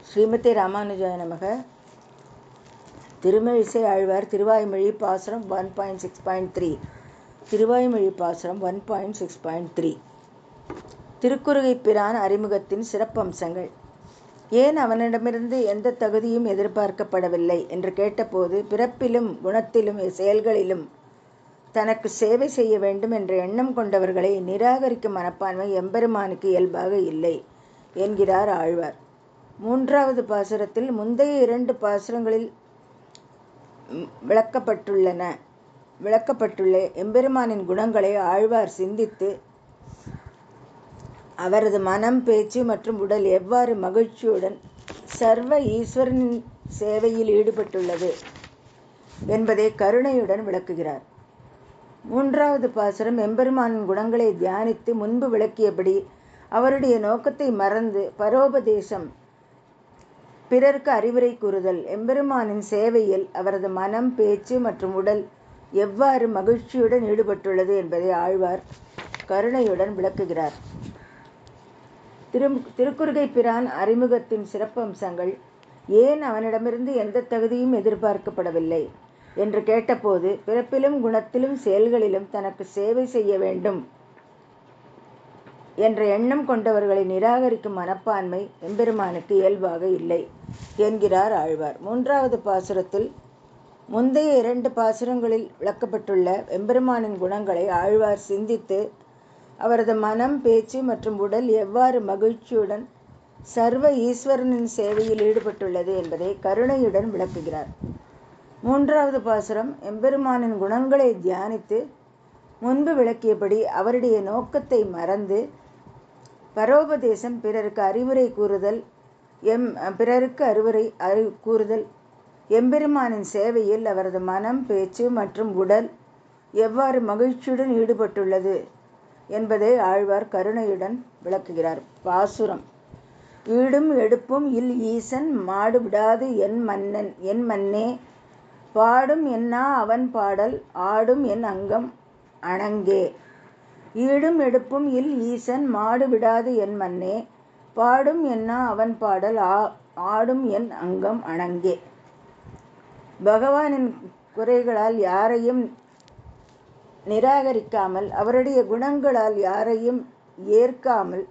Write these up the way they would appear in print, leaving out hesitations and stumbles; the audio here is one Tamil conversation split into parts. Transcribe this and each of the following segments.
ஸ்ரீமதி ராமானுஜாய நமக. திருமழிசை ஆழ்வார் திருவாய்மொழி பாசுரம் 1.6.3. திருவாய்மொழி பாசுரம் 1.6.3. திருக்குறுகை பிரான் அறிமுகத்தின் சிறப்பம்சங்கள். ஏன் அவனிடமிருந்து எந்த தகுதியும் எதிர்பார்க்கப்படவில்லை என்று கேட்டபோது, பிறப்பிலும் குணத்திலும் செயல்களிலும் தனக்கு சேவை செய்ய வேண்டும் என்ற எண்ணம் கொண்டவர்களை நிராகரிக்கும் மனப்பான்மை எம்பெருமானுக்கு இயல்பாக இல்லை என்கிறார் ஆழ்வார். மூன்றாவது பாசுரத்தில் முந்தைய 2 பாசுரங்களில் விளக்கப்பட்டுள்ள எம்பெருமானின் குணங்களை ஆழ்வார் சிந்தித்து, அவரது மனம், பேச்சு மற்றும் உடல் எவ்வாறு மகிழ்ச்சியுடன் சர்வ ஈஸ்வரனின் சேவையில் ஈடுபட்டுள்ளது என்பதை கருணையுடன் விளக்குகிறார். மூன்றாவது பாசுரம் எம்பெருமானின் குணங்களை தியானித்து முன்பு விளக்கியபடி அவருடைய நோக்கத்தை மறந்து பரோபதேசம், பிறருக்கு அறிவுரை கூறுதல், எம்பெருமானின் சேவையில் அவரது மனம், பேச்சு மற்றும் உடல் எவ்வாறு மகிழ்ச்சியுடன் ஈடுபட்டுள்ளது என்பதை ஆழ்வார் கருணையுடன் விளக்குகிறார். திருக்குறுகை பிரான் அறிமுகத்தின் சிறப்பம்சங்கள். ஏன் அவனிடமிருந்து எந்த தகுதியும் எதிர்பார்க்கப்படவில்லை என்று கேட்டபோது, பிறப்பிலும் குணத்திலும் செயல்களிலும் தனக்கு சேவை செய்ய வேண்டும் என்ற எண்ணம் கொண்டவர்களை நிராகரிக்கும் மனப்பான்மை எம்பெருமானுக்கு இயல்பாக இல்லை என்கிறார் ஆழ்வார். மூன்றாவது பாசுரத்தில் முந்தைய 2 பாசுரங்களில் விளக்கப்பட்டுள்ள எம்பெருமானின் குணங்களை ஆழ்வார் சிந்தித்து, அவரது மனம், பேச்சு மற்றும் உடல் எவ்வாறு மகிழ்ச்சியுடன் சர்வ ஈஸ்வரனின் சேவையில் ஈடுபட்டுள்ளது என்பதை கருணையுடன் விளக்குகிறார். மூன்றாவது பாசுரம் எம்பெருமானின் குணங்களை தியானித்து முன்பு விளக்கியபடி அவருடைய நோக்கத்தை மறந்து பரோபதேசம், பிறருக்கு அறிவுரை கூறுதல், எம்பெருமானின் சேவையில் அவரது மனம், பேச்சு மற்றும் உடல் எவ்வாறு மகிழ்ச்சியுடன் ஈடுபட்டுள்ளது என்பதை ஆழ்வார் கருணையுடன் விளக்குகிறார். பாசுரம். ஈடும் எடுப்பும் இல் ஈசன் மாடு விடாது என் மன்னே, பாடும் என்னா அவன் பாடல் ஆடும் என் அங்கம் அணங்கே. ஈடும் எடுப்பும் இல் ஈசன் மாடு விடாது என் மன்னே, பாடும் என்னா அவன் பாடல் ஆடும் என் அங்கம் அணங்கே. பகவானின் குறைகளால் யாரையும் நிராகரிக்காமல், அவருடைய குணங்களால் யாரையும் ஏற்காமல்,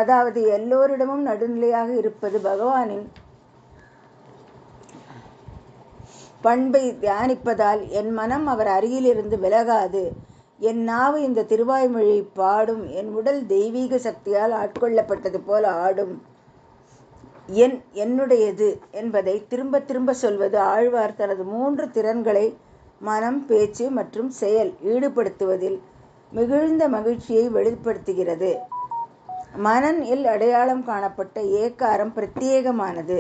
அதாவது எல்லோரிடமும் நடுநிலையாக இருப்பது பகவானின் பண்பை தியானிப்பதால் என் மனம் அவர் அருகிலிருந்து விலகாது, என் நாவு இந்த திருவாய்மொழியை பாடும், என் உடல் தெய்வீக சக்தியால் ஆட்கொள்ளப்பட்டது போல ஆடும், என்னுடையது என்பதை திரும்ப திரும்ப சொல்வது ஆழ்வார் தனது 3 திறன்களை மனம், பேச்சு மற்றும் செயல் ஈடுபடுத்துவதில் மிகுந்த மகிழ்ச்சியை வெளிப்படுத்துகிறது. மனன் இல் அடையாளம் காணப்பட்ட ஏகாரம் பிரத்யேகமானது.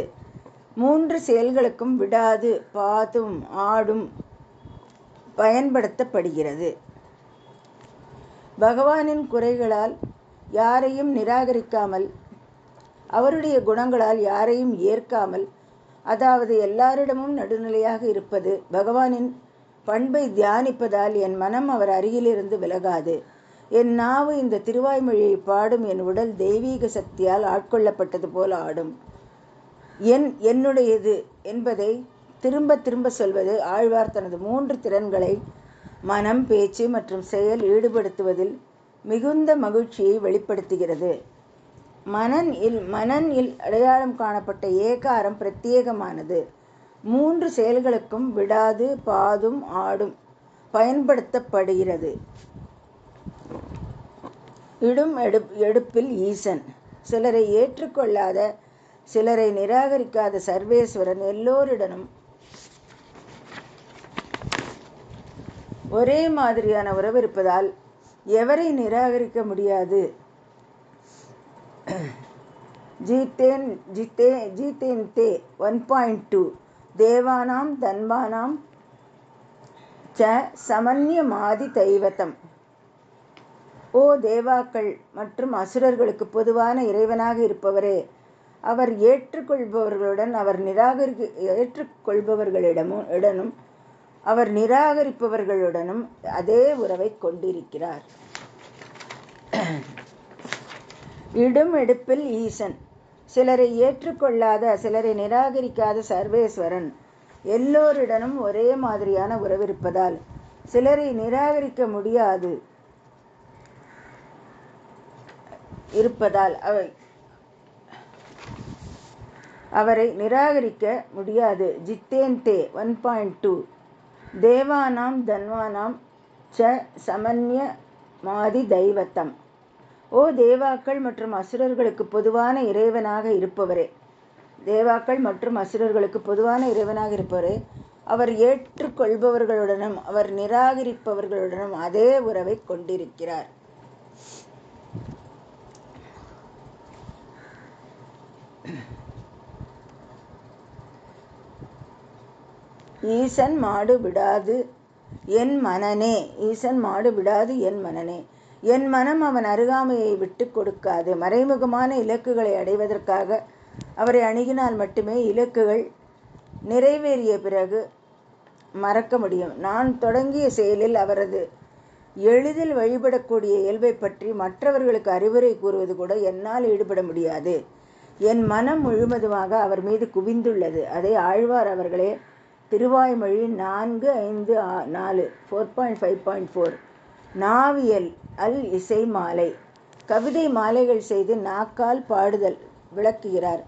3 செயல்களுக்கும் விடாது, பாதும், ஆடும் பயன்படுத்தப்படுகிறது. பகவானின் குறைகளால் யாரையும் நிராகரிக்காமல், அவருடைய குணங்களால் யாரையும் ஏற்காமல், அதாவது எல்லாரிடமும் நடுநிலையாக இருப்பது பகவானின் பண்பை தியானிப்பதால் என் மனம் அவர் அருகிலிருந்து விலகாது, என் நாவு இந்த திருவாய்மொழியை பாடும், என் உடல் தெய்வீக சக்தியால் ஆட்கொள்ளப்பட்டது போல ஆடும், என்னுடையது என்பதை திரும்ப திரும்ப சொல்வது ஆழ்வார் தனது 3 திறன்களை மனம், பேச்சு மற்றும் செயல் ஈடுபடுத்துவதில் மிகுந்த மகிழ்ச்சியை வெளிப்படுத்துகிறது. மனன் இல் அடையாளம் காணப்பட்ட ஏகாரம் பிரத்யேகமானது. 3 செயல்களுக்கும் விடாது, பாதும், ஆடும் பயன்படுத்தப்படுகிறது. இடும் எடுப்பில் ஈசன். சிலரை ஏற்றுக்கொள்ளாத, சிலரை நிராகரிக்காத சர்வேஸ்வரன் எல்லோரிடனும் ஒரே மாதிரியான உறவு இருப்பதால் எவரை நிராகரிக்க முடியாது. ஜீதேன் தே 1.2. தேவானாம் தன்வானாம் ச சமன்யமாதி தைவதம். ஓ தேவாக்கள் மற்றும் அசுரர்களுக்கு பொதுவான இறைவனாக இருப்பவரே, அவர் ஏற்றுக்கொள்பவர்களிடமும் அவர் நிராகரிப்பவர்களுடனும் அதே உறவை கொண்டிருக்கிறார். இடும் எடுப்பில் ஈசன். சிலரை ஏற்றுக்கொள்ளாத, சிலரை நிராகரிக்காத சர்வேஸ்வரன் எல்லோரிடனும் ஒரே மாதிரியான உறவிருப்பதால் சிலரை நிராகரிக்க முடியாது இருப்பதால் அவரை நிராகரிக்க முடியாது. ஜித்தேந்தே 1.2 தேவானாம் தன்வானாம் ச சமன்ய மாதி தைவத்தம். ஓ தேவாக்கள் மற்றும் அசுரர்களுக்கு பொதுவான இறைவனாக இருப்பவரே, தேவாக்கள் மற்றும் அசுரர்களுக்கு பொதுவான இறைவனாக இருப்பவரே, அவர் ஏற்றுக்கொள்பவர்களுடனும் அவர் நிராகரிப்பவர்களுடனும் அதே உறவை கொண்டிருக்கிறார். ஈசன் மாடு விடாது என் மனனே, ஈசன் மாடு விடாது என் மனனே, என் மனம் அவன் அருகாமையை விட்டு கொடுக்காது. மறைமுகமான இலக்குகளை அடைவதற்காக அவரை அணுகினால் மட்டுமே இலக்குகள் நிறைவேறிய பிறகு மறக்க முடியும். நான் தொடங்கிய செயலில் அவரது எளிதில் வழிபடக்கூடிய இயல்பை பற்றி மற்றவர்களுக்கு அறிவுரை கூறுவது கூட என்னால் ஈடுபட முடியாது. என் மனம் முழுவதுமாக அவர் மீது குவிந்துள்ளது. அதை ஆழ்வார் அவர்களே திருவாய்மொழி 4:5-4 4.5.4 நாவியல் அல் இசை மாலை கவிதை மாலைகள் செய்து நாக்கால் பாடுதல் விளக்குகிறார்.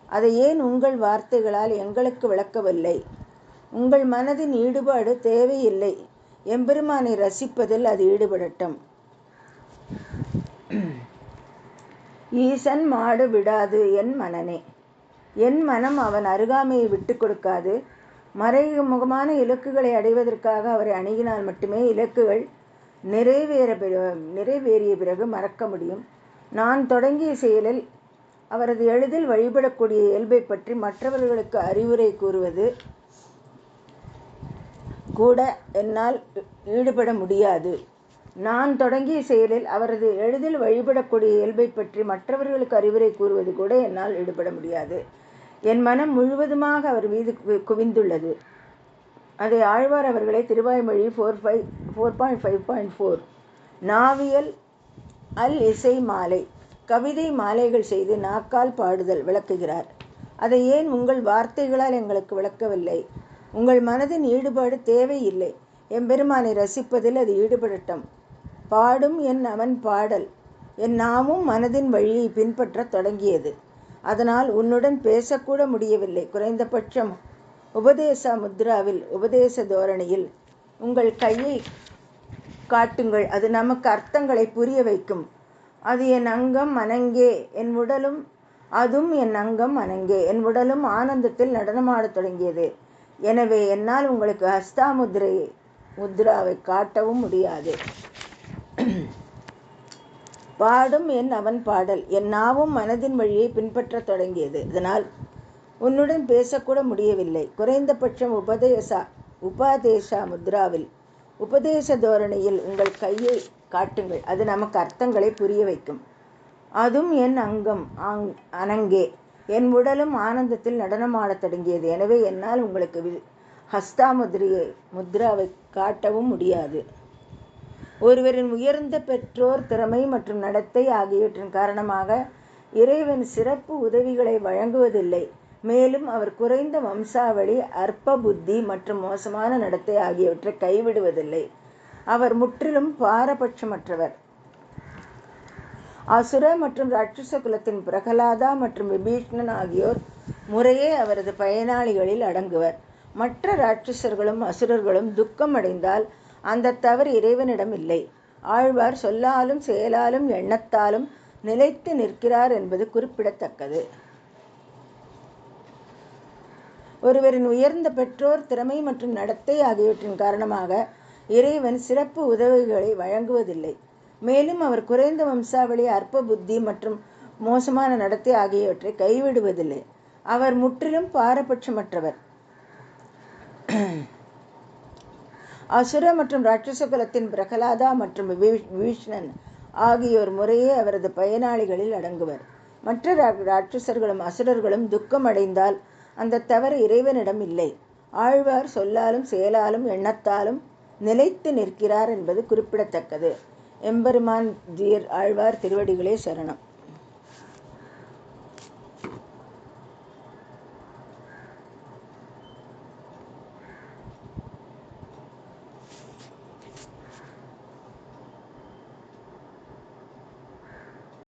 அதை ஏன் உங்கள் வார்த்தைகளால் எங்களுக்கு விளக்கவில்லை? உங்கள் மனதின் ஈடுபாடு தேவையில்லை. எம்பெருமானை ரசிப்பதில் அது ஈடுபடட்டும். ஈசன் மாடு விடாது என் மனனே, என் மனம் அவன் அருகாமையை விட்டு கொடுக்காது. மறைமுகமான இலக்குகளை அடைவதற்காக அவரை அணுகினால் மட்டுமே இலக்குகள் நிறைவேறிய பிறகு மறக்க முடியும். நான் தொடங்கிய செயலில் அவரது எளிதில் வழிபடக்கூடிய இயல்பை பற்றி மற்றவர்களுக்கு அறிவுரை கூறுவது கூட என்னால் ஈடுபட முடியாது. நான் தொடங்கிய செயலில் அவரது எளிதில் வழிபடக்கூடிய இயல்பை பற்றி மற்றவர்களுக்கு அறிவுரை கூறுவது கூட என்னால் ஈடுபட முடியாது. என் மனம் முழுவதுமாக அவர் மீது குவிந்துள்ளது. அதை ஆழ்வார் அவர்களை திருவாய்மொழி 4.5.4 நாவியல் அல் இசை மாலை கவிதை மாலைகள் செய்து நாக்கால் பாடுதல் விளக்குகிறார். அதை ஏன் உங்கள் வார்த்தைகளால் எங்களுக்கு விளக்கவில்லை? உங்கள் மனதின் ஈடுபாடு தேவையில்லை. எம்பெருமானை ரசிப்பதில் அது ஈடுபடட்டும். பாடும் என் அவன் பாடல் என் நாமும் மனதின் வழியை பின்பற்றத் தொடங்கியது. அதனால் உன்னுடன் பேசக்கூட முடியவில்லை. குறைந்தபட்சம் உபதேச முத்ராவில், உபதேச தோரணையில் உங்கள் கையை காட்டுங்கள். அது நமக்கு அர்த்தங்களை புரிய வைக்கும். அது என் அங்கம் அனங்கே என் உடலும், அதுவும் என் அங்கம் அனங்கே என் உடலும் ஆனந்தத்தில் நடனமாடத் தொடங்கியது. எனவே என்னால் உங்களுக்கு ஹஸ்தா முத்ராவை காட்டவும் முடியாது. பாடும் என் அவன் பாடல் என் நாவும் மனதின் வழியை பின்பற்றத் தொடங்கியது. இதனால் உன்னுடன் பேசக்கூட முடியவில்லை. குறைந்தபட்சம் உபதேச முத்ராவில், உபதேச தோரணையில் உங்கள் கையை காட்டுங்கள். அது நமக்கு அர்த்தங்களை புரிய வைக்கும். அதுவும் என் அங்கம் அனங்கே என் உடலும் ஆனந்தத்தில் நடனமாடத் தொடங்கியது. எனவே என்னால் உங்களுக்கு ஹஸ்தா முத்ராவை காட்டவும் முடியாது. ஒருவரின் உயர்ந்த பெற்றோர், திறமை மற்றும் நடத்தை ஆகியவற்றின் காரணமாக இறைவன் சிறப்பு உதவிகளை வழங்குவதில்லை. மேலும் அவர் குறைந்த வம்சாவளி, அற்ப புத்தி மற்றும் மோசமான நடத்தை ஆகியவற்றை கைவிடுவதில்லை. அவர் முற்றிலும் பாரபட்சமற்றவர். அசுர மற்றும் ராட்சச குலத்தின் பிரகலாதா மற்றும் விபீஷ்ணன் ஆகியோர் முறையே அவரது பயனாளிகளில் அடங்குவர். மற்ற ராட்சசர்களும் அசுரர்களும் துக்கம் அடைந்தால் அந்த தவறு இறைவனிடம் இல்லை. ஆழ்வார் சொல்லாலும் செயலாலும் எண்ணத்தாலும் நிலைத்து நிற்கிறார் என்பது குறிப்பிடத்தக்கது. ஒருவரின் உயர்ந்த பெற்றோர், திறமை மற்றும் நடத்தை ஆகியவற்றின் காரணமாக இறைவன் சிறப்பு உதவிகளை வழங்குவதில்லை. மேலும் அவர் குறைந்த வம்சாவளி, அற்ப புத்தி மற்றும் மோசமான நடத்தை ஆகியவற்றை கைவிடுவதில்லை. அவர் முற்றிலும் பாரபட்சமற்றவர். அசுர மற்றும் ராட்சச குலத்தின் பிரகலாதா மற்றும் விபீஷ்ணன் ஆகியோர் முறையே அவரது பயனாளிகளில் அடங்குவர். மற்ற ராட்சசர்களும் அசுரர்களும் துக்கம் அடைந்தால் அந்த தவறு இறைவனிடம் இல்லை. ஆழ்வார் சொல்லாலும் செயலாலும் எண்ணத்தாலும் நிலைத்து நிற்கிறார் என்பது குறிப்பிடத்தக்கது. எம்பெருமான் ஜீர் ஆழ்வார் திருவடிகளே சரணம்.